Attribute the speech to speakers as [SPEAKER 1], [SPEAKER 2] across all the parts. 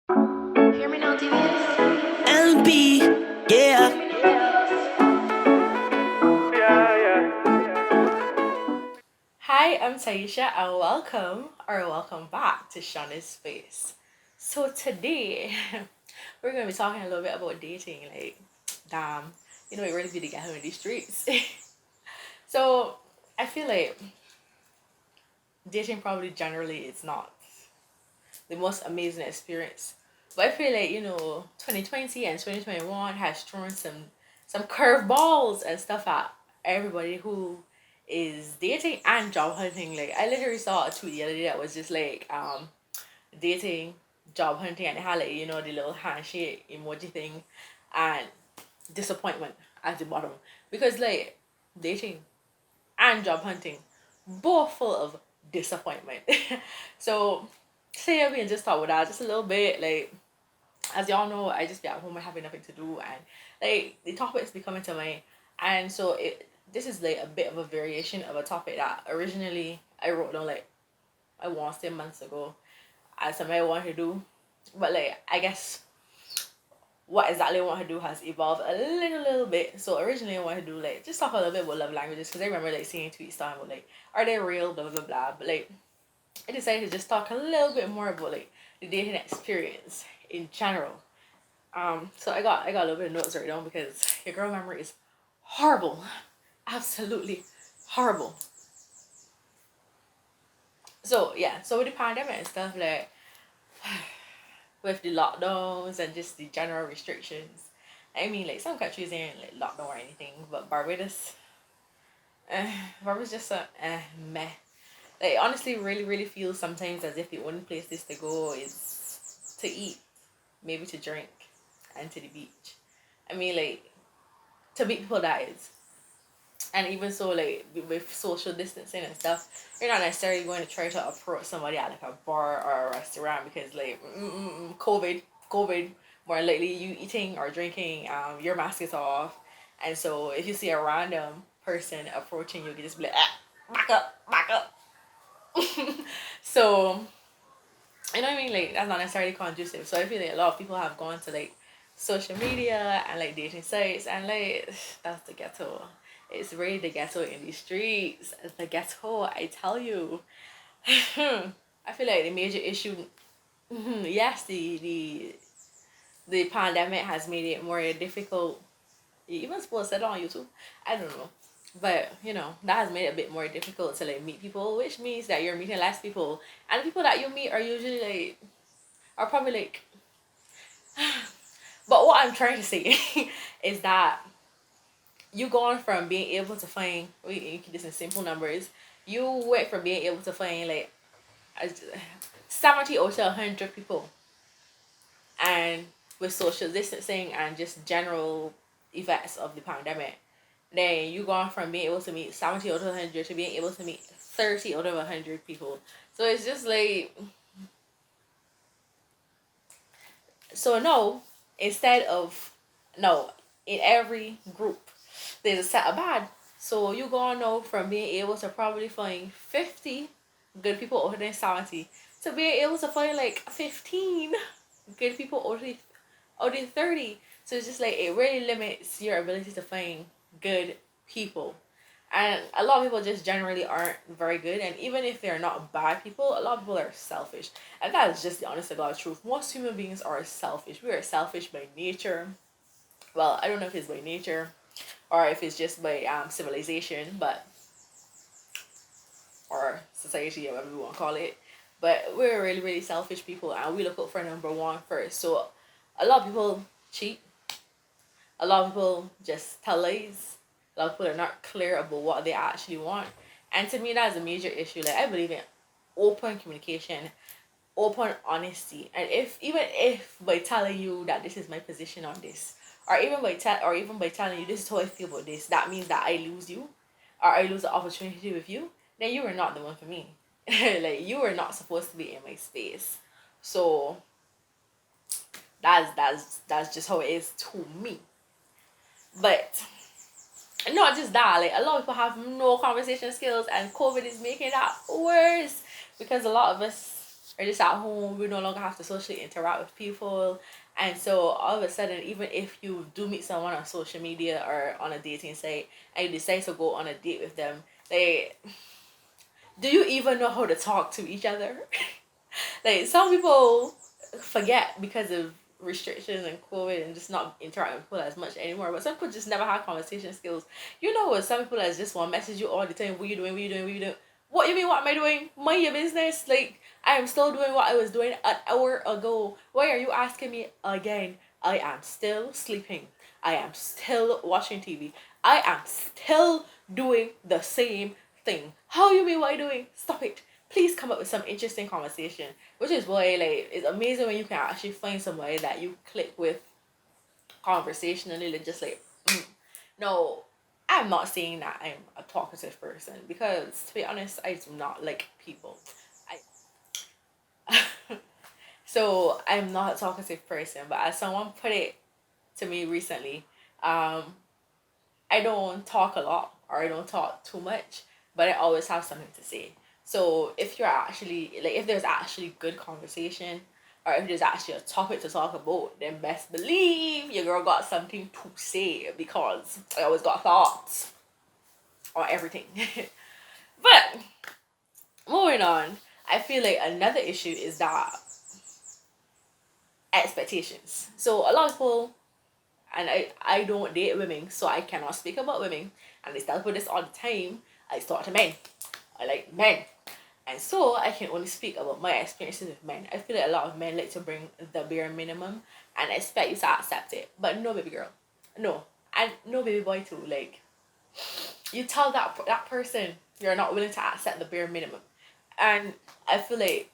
[SPEAKER 1] Hear me now, TVS.
[SPEAKER 2] LB, yeah.
[SPEAKER 3] Hi, I'm Tyeisha and welcome back to Shonna's Space. So today we're gonna be talking a little bit about dating. Like, damn, it really be to get home in these streets. So I feel like dating probably generally it's not the most amazing experience. But I feel like, 2020 and 2021 has thrown some curveballs and stuff at everybody who is dating and job hunting. Like, I literally saw a tweet the other day that was just like dating, job hunting, and it had like, the little handshake emoji thing and disappointment at the bottom. Because like dating and job hunting, both full of disappointment. So today we can just talk about that just a little bit. Like, as y'all know, I just be at home and having nothing to do, and like the topics be coming to mind. And so this is like a bit of a variation of a topic that originally I wrote down like I want to say months ago as something I wanted to do. But like I guess what exactly I want to do has evolved a little bit. So originally I wanted to do like just talk a little bit about love languages, because I remember like seeing tweets talking about like are they real, blah blah blah. But like I decided to just talk a little bit more about like the dating experience in general. So I got a little bit of notes right down because your girl memory is horrible, absolutely horrible. So yeah, so with the pandemic and stuff, like with the lockdowns and just the general restrictions. I mean, like some countries ain't like lockdown or anything, but Barbados, uh, Barbados just a meh. Like honestly, really feel sometimes as if the only place this to go is to eat, maybe to drink, and to the beach. I mean, like to meet people that is, and even so, like with social distancing and stuff, you're not necessarily going to try to approach somebody at like a bar or a restaurant because like COVID, more likely you eating or drinking, your mask is off, and so if you see a random person approaching you, you can just be like, back up. So you know what I mean? Like that's not necessarily conducive. So I feel like a lot of people have gone to like social media and like dating sites, and like that's the ghetto. It's really the ghetto in these streets. It's the ghetto, I tell you. I feel like the major issue, yes, the pandemic has made it more difficult. You even supposed to set it on YouTube. I don't know. But that has made it a bit more difficult to like meet people, which means that you're meeting less people, and the people that you meet are usually like are probably like. But what I'm trying to say is that you gone from being able to find, we you keep this in simple numbers, you went from being able to find like 70 or so 100 people, and with social distancing and just general effects of the pandemic, then you gone from being able to meet 70 out of 100 to being able to meet 30 out of 100 people. So it's just like, so no, instead of no, in every group there's a set of bad. So you gonna know from being able to probably find 50 good people older than 70 to being able to find like 15 good people older than 30. So it's just like it really limits your ability to find good people. And a lot of people just generally aren't very good, and even if they're not bad people, a lot of people are selfish. And that is just the honest to God truth. Most human beings are selfish. We are selfish by nature. Well, I don't know if it's by nature or if it's just by civilization, but or society, or whatever we want to call it. But we're really selfish people, and we look out for number one first. So a lot of people cheat. A lot of people just tell lies. A lot of people are not clear about what they actually want. And to me, that is a major issue. Like, I believe in open communication, open honesty. And if even if by telling you that this is my position on this, or even by telling you this is how I feel about this, that means that I lose you, or I lose the opportunity with you, then you are not the one for me. Like, you are not supposed to be in my space. So that's just how it is to me. But not just that, like a lot of people have no conversation skills, and COVID is making that worse because a lot of us are just at home. We no longer have to socially interact with people. And so all of a sudden, even if you do meet someone on social media or on a dating site and you decide to go on a date with them, they do you even know how to talk to each other? Like some people forget because of restrictions and COVID and just not interacting with people as much anymore. But some people just never have conversation skills. You know what? Some people that just want to message you all the time. What you doing? What you doing? What you doing? What you mean? What am I doing? Mind your business. Like I am still doing what I was doing an hour ago. Why are you asking me again? I am still sleeping. I am still watching TV. I am still doing the same thing. How you mean what I doing? Stop it. Please come up with some interesting conversation. Which is why like it's amazing when you can actually find somebody that you click with conversationally, like just like no, I'm not saying that I'm a talkative person because to be honest, I do not like people. I so I'm not a talkative person, but as someone put it to me recently, I don't talk a lot or I don't talk too much, but I always have something to say. So if you're actually like if there's actually good conversation or if there's actually a topic to talk about, then best believe your girl got something to say because I always got thoughts on everything. But moving on, I feel like another issue is that expectations. So a lot of people and I don't date women, so I cannot speak about women. And they tell people this all the time. I talk to men. I like men. And so I can only speak about my experiences with men. I feel like a lot of men like to bring the bare minimum and expect you to accept it. But no, baby girl. No. And no, baby boy too. Like, you tell that person you're not willing to accept the bare minimum. And I feel like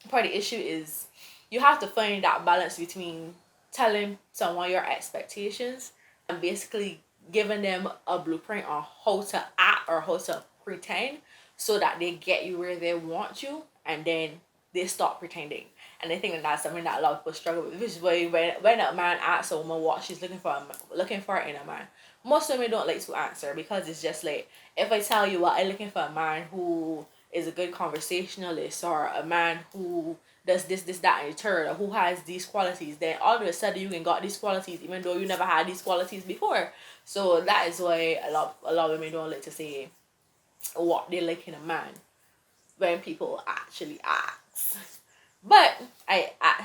[SPEAKER 3] part of the issue is you have to find that balance between telling someone your expectations and basically giving them a blueprint on how to act or how to pretend so that they get you where they want you and then they stop pretending. And I think that that's something that a lot of people struggle with, which is why when a man asks a woman what she's looking for in a man, most women don't like to answer because it's just like, if I tell you what I'm looking for, a man who is a good conversationalist or a man who does this, that, and the third, or who has these qualities, then all of a sudden you can got these qualities even though you never had these qualities before. So that is why a lot of women don't like to say what they like in a man when people actually ask. But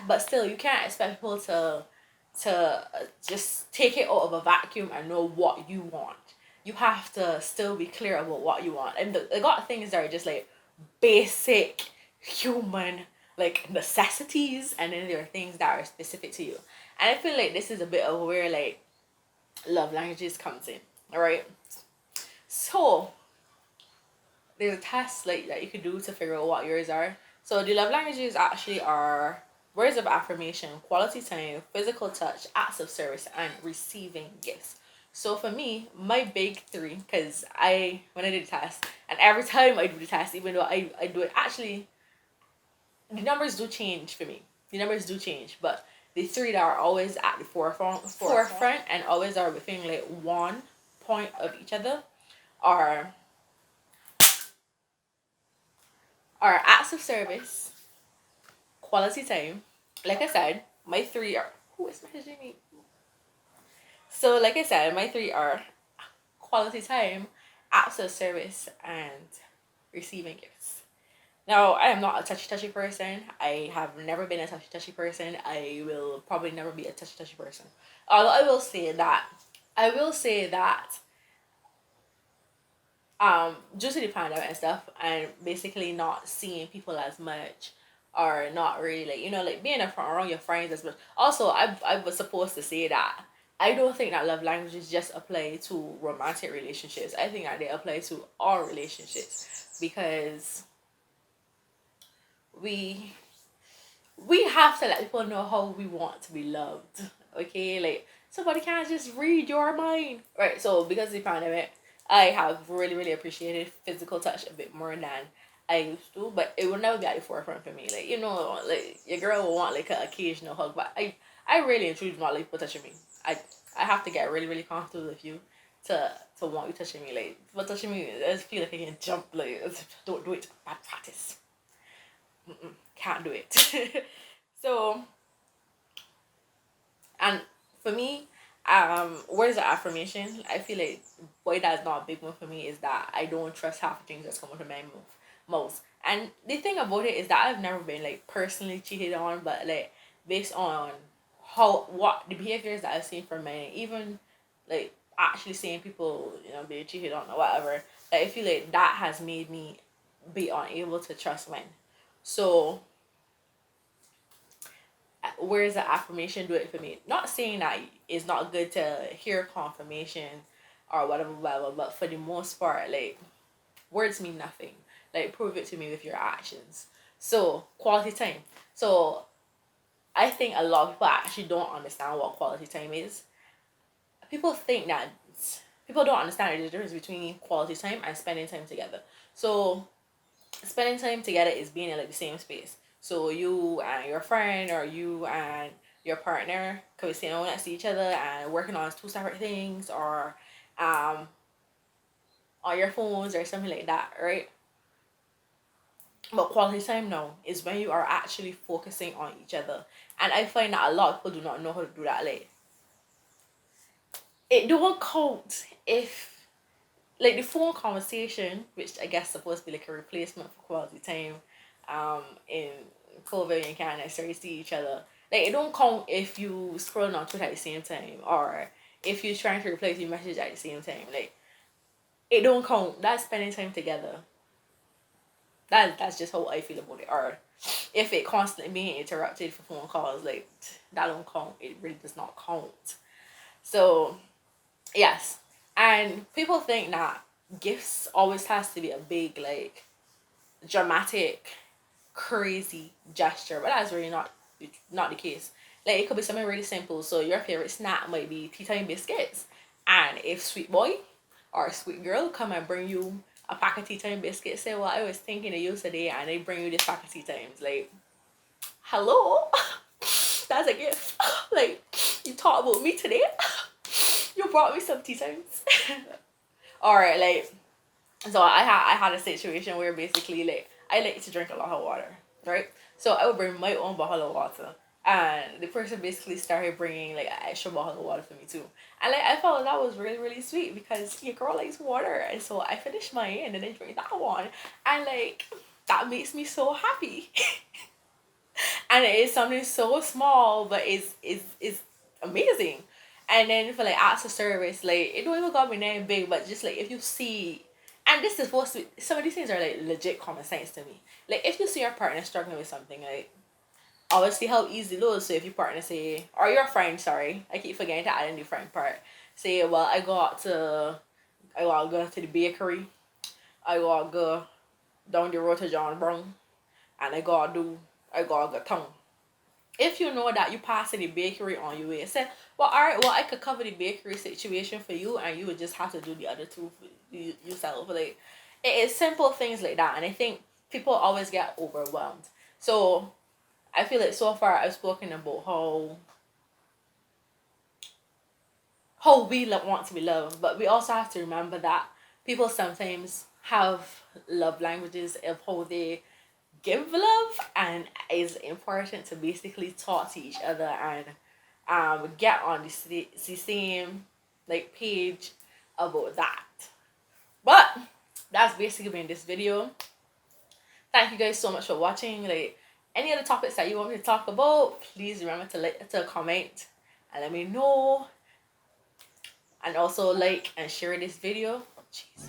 [SPEAKER 3] but still, you can't expect people to just take it out of a vacuum and know what you want. You have to still be clear about what you want. And the got things that are just like basic human like necessities, and then there are things that are specific to you. And I feel like this is a bit of where like love languages comes in. All right. So there's a test like that you could do to figure out what yours are. So the love languages actually are words of affirmation, quality time, physical touch, acts of service, and receiving gifts. So for me, my big three, because when I did the test, and every time I do the test, even though I do it, actually, the numbers do change for me. The numbers do change, but the three that are always at the forefront and always are within like 1 point of each other are acts of service, quality time. Like I said, my three are who is messaging me? So like I said, my three are quality time, acts of service, and receiving gifts. Now I am not a touchy person. I have never been a touchy person. I will probably never be a touchy person. Although I will say that due to the pandemic and stuff and basically not seeing people as much or not really like like being around your friends as much. Also, I was supposed to say that I don't think that love languages just apply to romantic relationships. I think that they apply to all relationships because we we have to let people know how we want to be loved. Okay, like somebody can't just read your mind, right? So because of the pandemic, I have really appreciated physical touch a bit more than I used to, but it will never be at the forefront for me. Like like your girl will want like an occasional hug, but I really and truly do not like people touching me. I have to get really comfortable with you to want you touching me. Like people touching me, I just feel like I can jump. Like don't do it. Bad practice. can't do it. So, and for me, words of affirmation, I feel like why that's not a big one for me is that I don't trust half the things that's coming to my mouth. And the thing about it is that I've never been like personally cheated on, but like based on what the behaviors that I've seen from men, even like actually seeing people, being cheated on or whatever, like I feel like that has made me be unable to trust men. So where's the affirmation do it for me? Not saying that it's not good to hear confirmation or whatever, but for the most part, like words mean nothing. Like prove it to me with your actions. So quality time. So I think a lot of people actually don't understand what quality time is. People think that people don't understand the difference between quality time and spending time together. So spending time together is being in like the same space. So you and your friend or you and your partner could be sitting next to each other and working on two separate things, or on your phones or something like that, right? But quality time now is when you are actually focusing on each other. And I find that a lot of people do not know how to do that. Like, it don't count if, like, the phone conversation, which I guess supposed to be like a replacement for quality time, in COVID you can't necessarily see each other. Like, it don't count if you scrolling on Twitter at the same time, or if you're trying to replace your message at the same time. Like, it don't count. That's spending time together. That's just how I feel about it. Or if it constantly being interrupted for phone calls, like that don't count. It really does not count. So yes. And people think that gifts always has to be a big, like, dramatic, crazy gesture, but that's really not the case. Like, it could be something really simple. So your favorite snack might be tea time biscuits, and if sweet boy or sweet girl come and bring you a pack of tea time biscuits, say, well, I was thinking of you today, and they bring you this pack of tea times, like, hello. That's a gift. Like, you thought about me today. You brought me some tea times. Or like, so I had a situation where basically, like, I like to drink a lot of water, right? So I would bring my own bottle of water, and the person basically started bringing like an extra bottle of water for me too. And like, I felt that was really really sweet because your girl likes water, and so I finished mine and then I drank that one, and like that makes me so happy. And it is something so small, but it's amazing. And then for like acts of service, like it don't even gotta be name big, but just like if you see, and this is supposed to be, some of these things are like legit common sense to me. Like if you see your partner struggling with something, like obviously how easy it is. So if your partner say, or your friend, sorry, I keep forgetting to add in the friend part. Say, well, I gotta go to the bakery. I gotta go down the road to John Brown, and I gotta go town. If you know that you pass the bakery on your way, say, well, all right, well, I could cover the bakery situation for you, and you would just have to do the other two for yourself. Like, it is simple things like that, and I think people always get overwhelmed. So I feel like so far I've spoken about how we want to be loved, but we also have to remember that people sometimes have love languages of how they give love, and it's important to basically talk to each other and get on the same like page about that. But that's basically been this video. Thank you guys so much for watching. Like, any other topics that you want me to talk about, please remember to comment and let me know, and also like and share this video. Jeez.